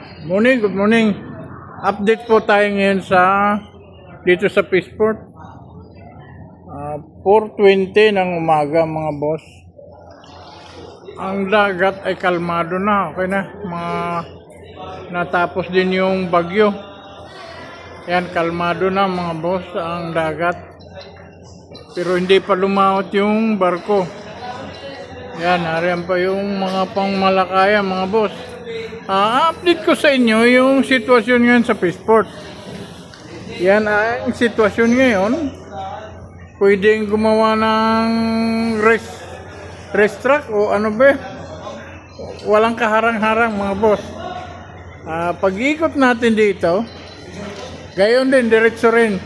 Morning, good morning. Update po tayo ngayon dito sa Peaceport. 4:20 ng umaga mga boss. Ang dagat ay kalmado na, okay na. Natapos din yung bagyo. Yan, kalmado na mga boss ang dagat. Pero hindi pa lumawat yung barko. Yan, hariyan pa yung mga pangmalakaya mga boss. Update ko sa inyo yung sitwasyon ngayon sa Peaceport. Yan ang sitwasyon ngayon. Pwedeng gumawa ng race track o ano ba? Walang kaharang-harang mga boss. Pag-ikot natin dito, gayon din, diretso rin.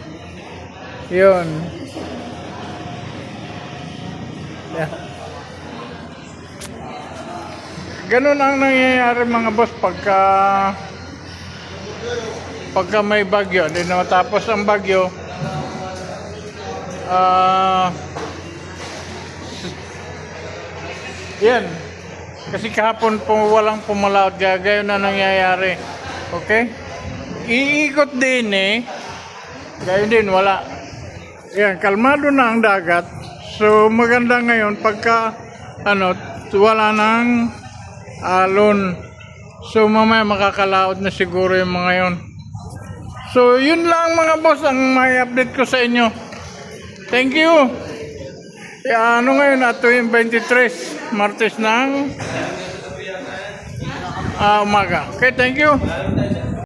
Yun. Yeah. Ganun ang nangyayari mga boss pagka may bagyo. Hindi na matapos ang bagyo. Yan. Kasi kahapon po walang pumalaot. Gayon na nangyayari. Okay? Iikot din gayon din, wala. Yan, kalmado na ang dagat. So maganda ngayon pagka wala nang alon. So mamaya makakalaot na siguro yung mga yon. So yun lang mga boss ang may update ko sa inyo. Thank you. Ngayon yung 23 Martes ng umaga. Okay, thank you.